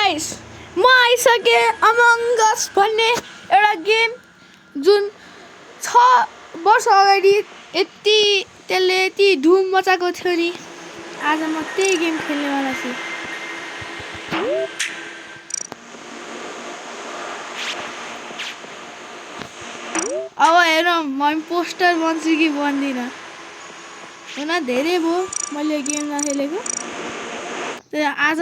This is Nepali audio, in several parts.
गाइस म आइसके अमंग अस भन्ने एउटा गेम जुन 6 वर्ष अगाडि त्यसले यति धुम मचाएको थियो नि। आज म त्यही गेम खेल्नेवाला छु। अब हेरौँ म इम्पोस्टर बन्छु कि बन्दिनँ। हुन धेरै भयो मैले गेम नखेलेको, तर आज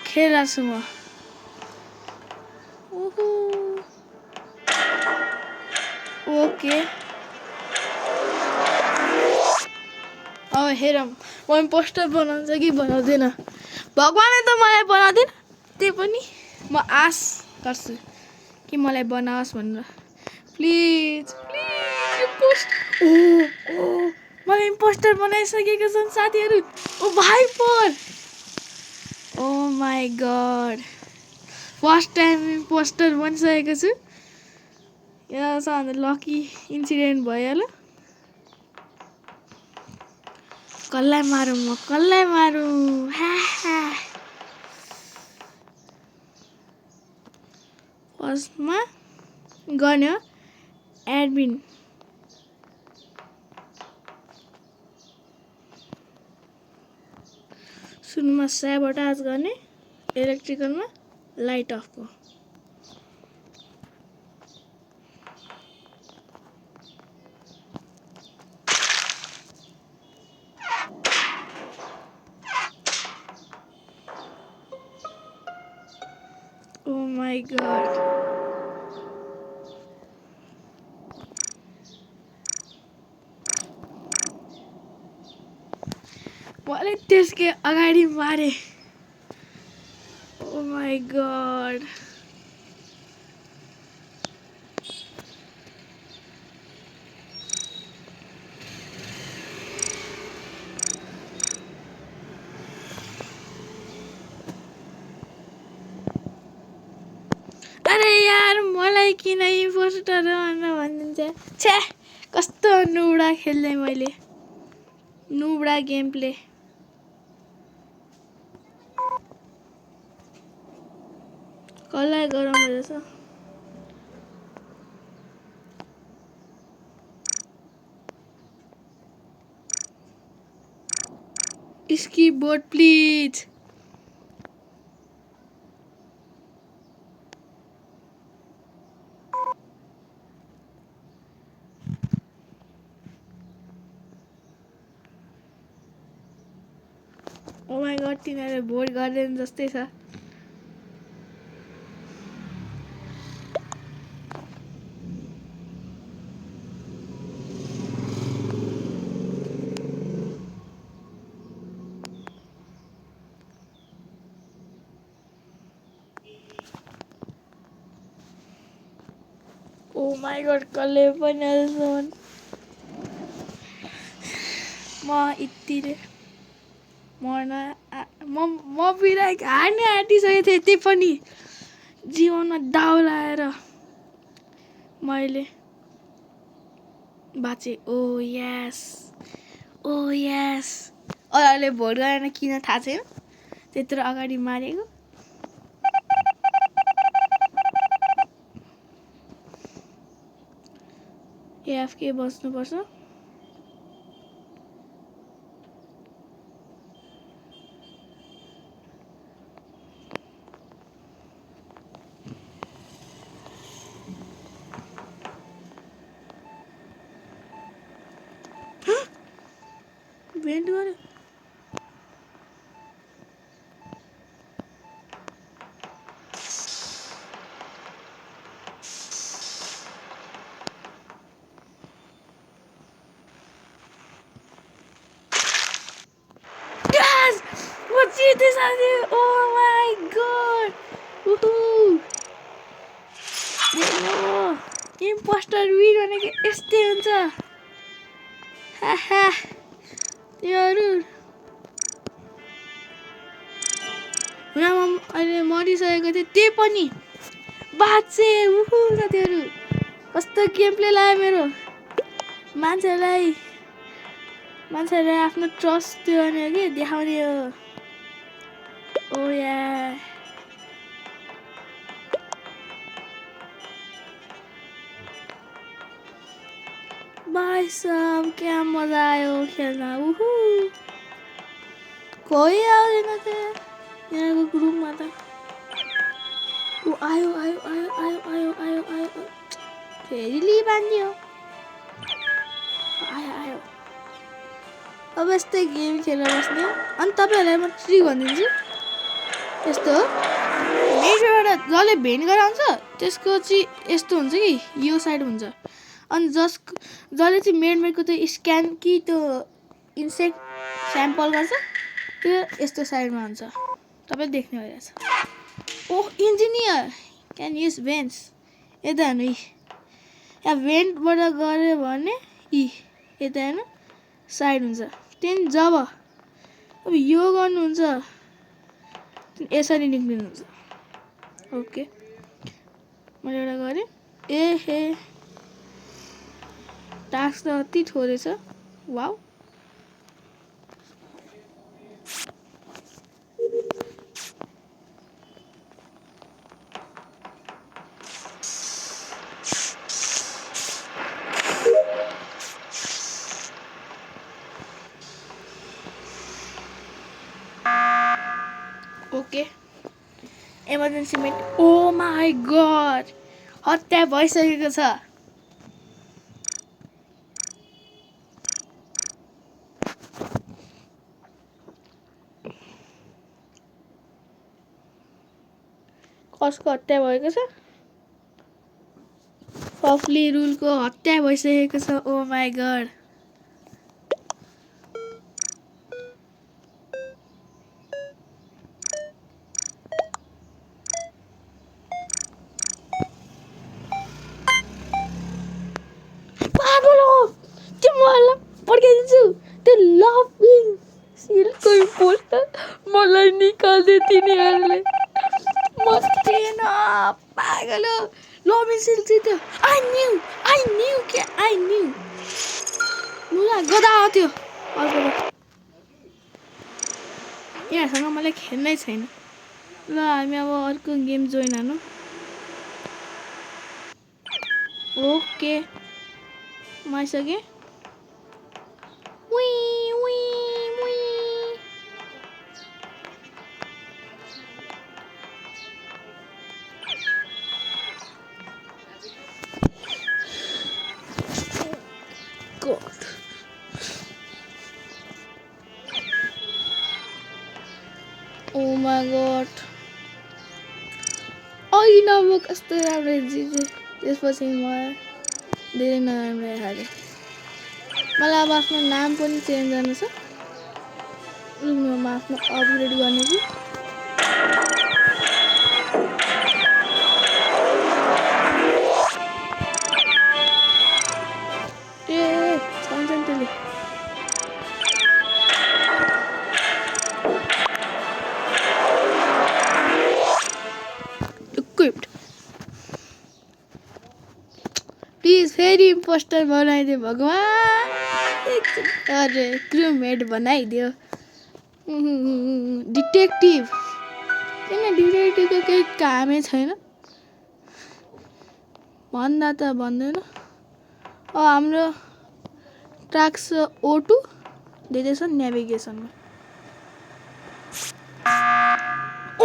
खेलिरहेको छु म। ओके अब हेरौँ म इम्पोस्टर बनाउँछ कि बनाउँदैन। भगवानले त मलाई बनाउँदैन, त्यही पनि म आश गर्छु कि मलाई बनाओस् भनेर। Please please impostor. मलाई इम्पोस्टर बनाइसकेको छन् साथीहरू। ओ भाइ पर, oh my god, first time impostor बनिसकेको छु। यो सबभन्दा लकी इन्सिडेन्ट भइहाल्यो। कसलाई मारौँ म, कसलाई मारौँ? फर्स्टमा गर्ने हो एडमिन। सुनमा स्याबोटाज गर्ने, इलेक्ट्रिकलमा लाइट अफको। Oh my god. मैले त्यसकै अगाडि मारे। Oh my god. अरे यार मलाई किन इम्पोस्टर भनिदिन्छ? छ्या, कस्तो नुबडा खेल्दै मैले, नुबडा गेम प्ले। कसलाई गरौँ रहेछ? Skip board please. Oh my god, तिनीहरूले भोट गर्दैन जस्तै छ। ओ माई गड, कसले पनि अहिलेसम्म म यतिले मर्न म बिराक हार्ने आँटिसकेको थिएँ। त्यही पनि जीवनमा दाउ लाएर मैले बाँचेँ। ओ यस, ओ यस। अरूले भोट गरेन किन थाहा छैन, त्यत्रो अगाडि मारेको। एएफके बस्नुपर्छ। भेन्ट गर्यो। म जिते साथी। ओ माई गड, इम्पोस्टर विन भनेको यस्तै हुन्छ। त्योहरू हुन म अहिले मरिसकेको थिएँ, त्यही पनि बाँचे। साथीहरू कस्तो गेम प्ले लाग्यो मेरो। मान्छेलाई आफ्नो ट्रस्ट त्यो गर्ने हो कि देखाउने हो। ओ या भाइ साहब क्या मजा आयो खेल्न उहु कोही आउँदैन त यहाँको ग्रुपमा त ऊ आयो आयो आयो आयो आयो आयो आयो फेरि लि बान्दियो आयो आयो अब यस्तै गेम खेलेर बस्ने अनि तपाईँहरूलाई म ट्रिक भनिदिन्छु यस्तो हो मेडबाट जसले भेन्ट गरेर आउँछ त्यसको चाहिँ यस्तो हुन्छ कि यो साइड हुन्छ अनि जसले चाहिँ मेडमेडको त्यो स्क्यान कि त्यो इन्सेक्ट स्याम्पल गर्छ त्यो यस्तो साइडमा हुन्छ तपाईँ देख्ने भइरहेछ ओह इन्जिनियर क्यान युज भेन्ट्स यता हेर्नु यहाँ भेन्टबाट गऱ्यो भने यता हेर्नु साइड हुन्छ त्यहाँदेखि जब अब यो गर्नुहुन्छ यसरी निक्लिनुहुन्छ ओके मैले एउटा गरेँ ए हे टास्क त अति थोरै छ wow okay emergency meet oh my god हत्या भइसकेको छ कसको हत्या भएको छ फफली रुलको हत्या भइसकेको छ ओ माई गड त्यो लभिङ सिलको पोस्टर मलाई निकाल्दै तिनीहरूले म थिएन पागल हो लभिङ सिल चाहिँ त्यो आई न्यू मुला गदा थियो अर्को यहाँसँग मलाई खेल्नै छैन ल हामी अब अर्को गेम जोइन हानु ओके म आइसकेँ Oh my god. न म कस्तो राम्रो जित्यो त्यसपछि म धेरै नराम्रो हारेँ मलाई अब आफ्नो नाम पनि चेन्ज गर्नु छ म आफ्नो अपग्रेड गर्ने छु प्लिज फेरि इम्पोस्टर बनाइदियो भगवान अरे क्रुमेट बनाइदियो डिटेक्टिभ किन डिटेक्टिभको केही कामै छैन भन्दा त भन्दैन हाम्रो टास्क O2 दिँदैछ नेभिगेसनमा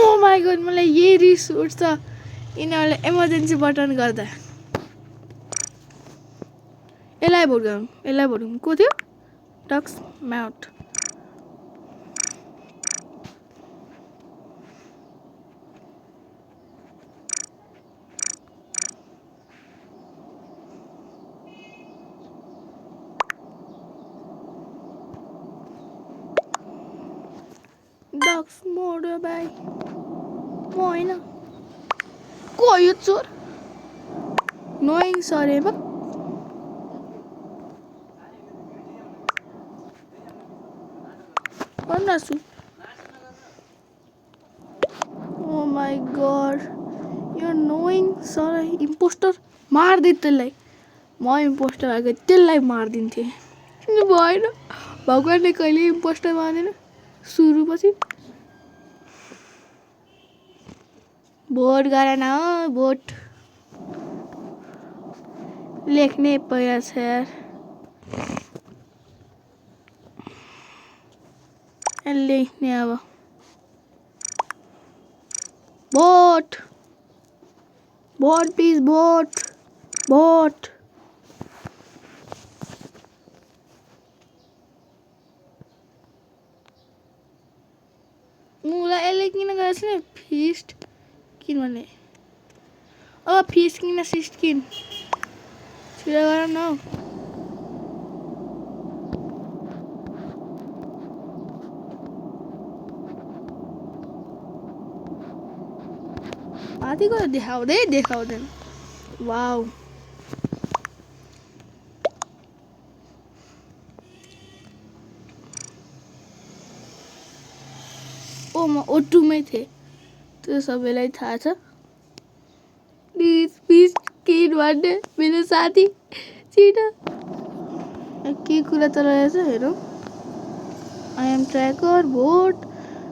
ओ माई गॉड मलाई यही रिस उठ्छ यिनीहरूले इमर्जेन्सी बटन गर्दा यसलाई भोट गरौँ को थियो टक्स म्याउट डक्स मोडो भाइ म होइन को यो चोर नोइङ सरे बा भन्दाछु ओ माई गॉड यो नोइङ सर इम्पोस्टर मार्दै त्यसलाई म इम्पोस्टर आएको त्यसलाई मार्दिन्थेँ भएन भगवान्ले कहिले इम्पोस्टर मार्दैन सुरुपछि भोट गरेन भोट लेख्ने पहिला छ यार लेख्ने अब vote vote please vote vote मलाई यसले किन गरेछ नि फिस्ट किनभने फिस्ट किन सिस्ट किन छिटो गर न हौ माथिको देखाउँदैन वाउ म ओटुमै थिएँ त्यो सबैलाई थाहा छ प्लिज प्लिज किन भन्ने मेरो साथी छिटो के कुरा त रहेछ हेरौँ I am tracker vote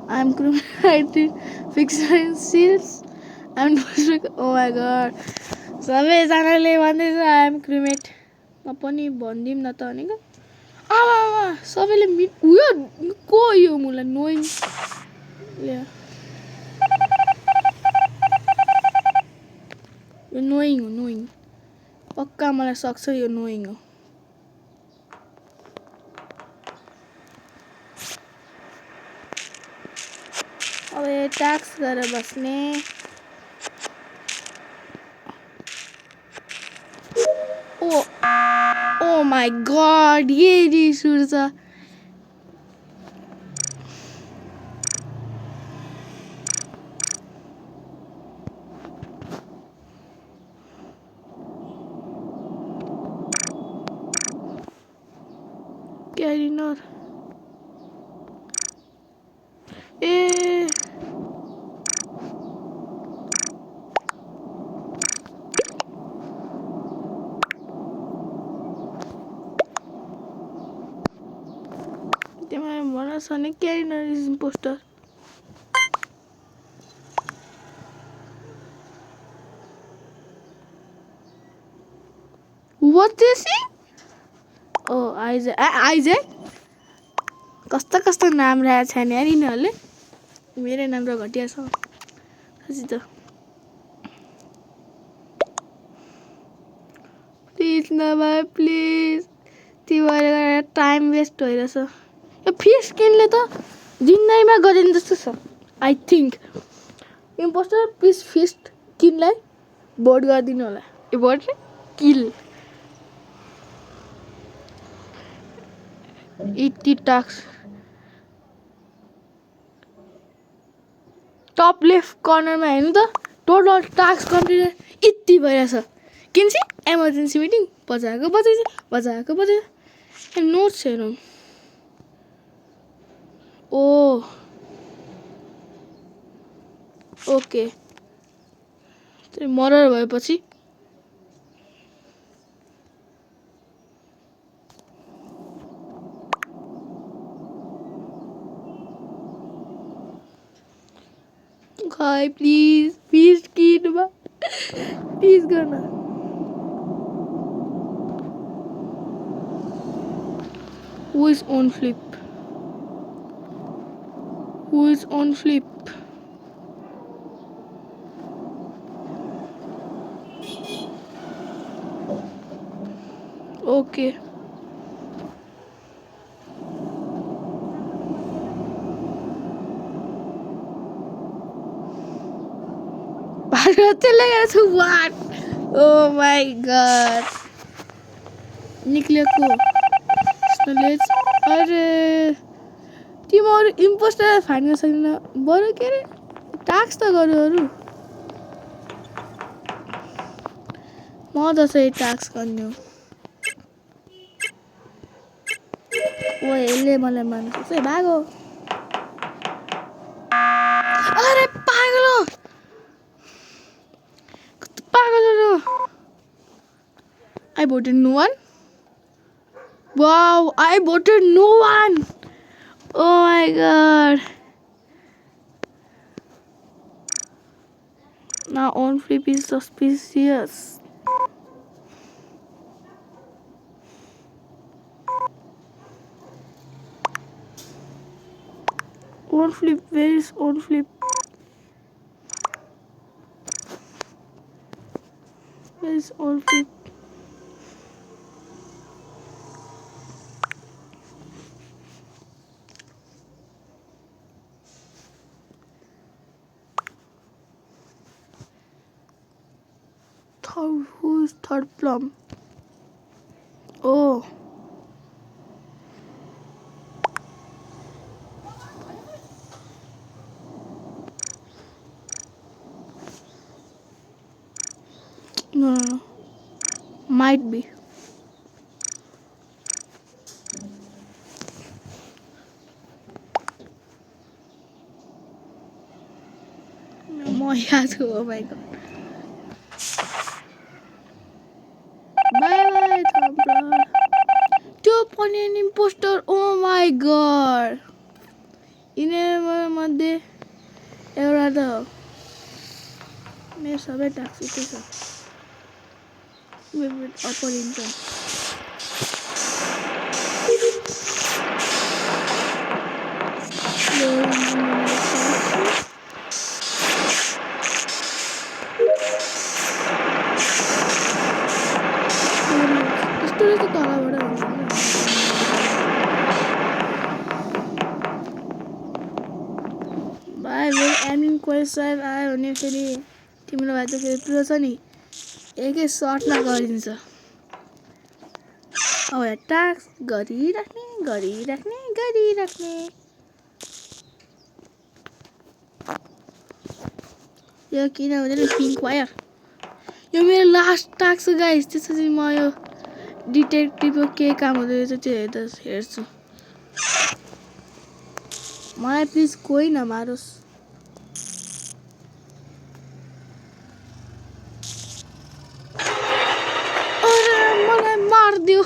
I am criminal fixer सिल्स I am oh my god सबैजनाले भन्दैछ आई एम क्रिमेट म पनि भनिदिउँ न त भनेको आमा सबैले उयो को यो मलाई नोइङ यो नोइङ हो नोइङ पक्का मलाई सक्छ यो नोइङ हो अब ट्याक्स गरेर बस्ने ओ माई गड ये रिस उठ्छ क्यारिनर ए तिमीलाई भन छ नि क्यारिनर is impostor What is he? Oh, Isaac. कस्ता नाम रहेछ नि यार यिनीहरूले मेरो नाम र घटिया छ साँच्चै त प्लिज नभए प्लिज तिमीहरू टाइम वेस्ट भइरहेछ यो फिस किनले त जिन्दगीमा गरिन् जस्तो छ I think impostor please first किनलाई भोट गरिदिनु होला यो vote kill it task top left कर्नरमा हेर्नु त टोटल टास्क कम्प्लिट यति भइरहेछ किन्छ एमर्जेन्सी मिटिङ बजाएको नोट्स हेरौँ ओ ओके मर्डर भएपछि Hi, please किनमा प्लिज गर्न Who is on flip? Okay. What? Oh my god. निक्लेको अरे तिमीहरू इम्पोस्टर फाइन गर्न सक्दैन बरु के अरे टास्क त गर्नु अरू म जसरी टास्क गर्ने हो ओ यसले मलाई मान्छ है भागो अरे पागलो I voted no one. Wow, I voted no one. Oh my god. Now on flip is suspicious. flip? Where is on flip? Where is on flip? Who is third plum? Oh. No. Might be. No, oh my god. Bye, Tumblr. 2.9 imposter. Oh my god. यिनीहरूमध्ये एउटा त मेरो सबै टास्क के छ अपर इन्कम स्टोरेज त तलबाट हुन्छ भाइ मेरो एडमिन क्वेसन आयो भने फेरि तिम्रो भाइ त फेरि प्रो छ नि एकै सर्टमा गरिदिन्छ अब टास्क गरिराख्ने यो किन हुँदैन पिङ्क वायर यो मेरो लास्ट टास्क हो गाइस त्यसपछि म यो डिटेक्टिभको के काम हुँदो रहेछ त्यो हेर्छु मलाई प्लिज कोही नमारोस् मलाई मारिदियो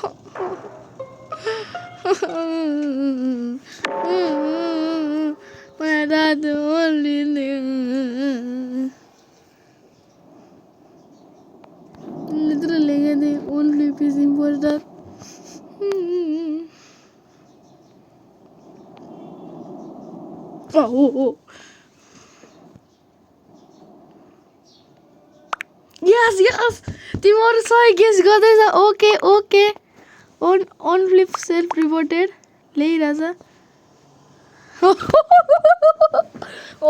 मलाई दादु literally the only piece importer oh yes तिम्रो सही गेस गर्दैछ okay on flip self reported ल्याइरहेछ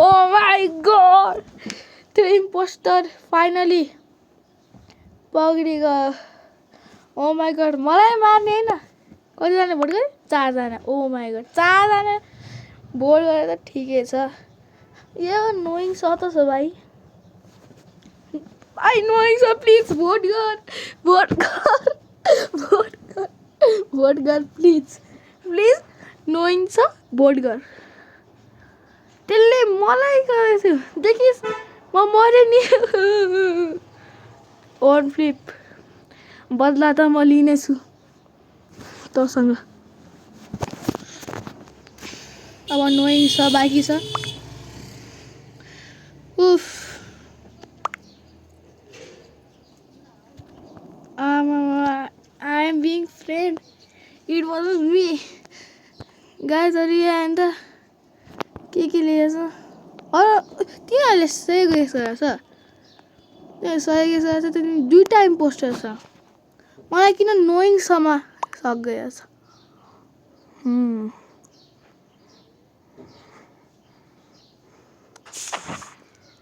oh my god त्यो इम्पोस्टर फाइनली पक्रिएको ओ माई गड मलाई मार्ने होइन कतिजना भोट गरे 4 जना ओ माई गड 4 जना भोट गरे त ठिकै छ यो नोइङ छ भाइ नोइङ छ प्लिज भोट गर प्लिज नोइङ छ भोट गर त्यसले मलाई गरेको थियो देखिस् म मरे नि on flip बदला त म लिनेछु तँसँग अब नोइङ छ बाँकी छ उफ I am being friend it wasn't me guys यहाँ अन्त के लिएछ तिनीहरूले सही गेस गरेछ त्यो दुईटा इम्पोस्टर छ मलाई किन नोइङसम्म सक गएछ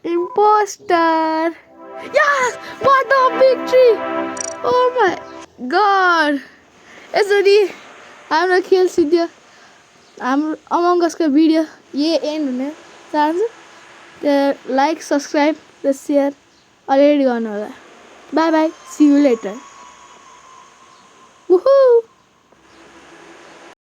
impostor yes what a victory oh my god यसरी हाम्रो खेल सिद्धियो हाम्रो अमंग असको भिडियो एन्ड हुने चाहन्छु त्यो लाइक सब्स्क्राइब र सेयर अलरेडी गर्नु होला bye see you later Wuhu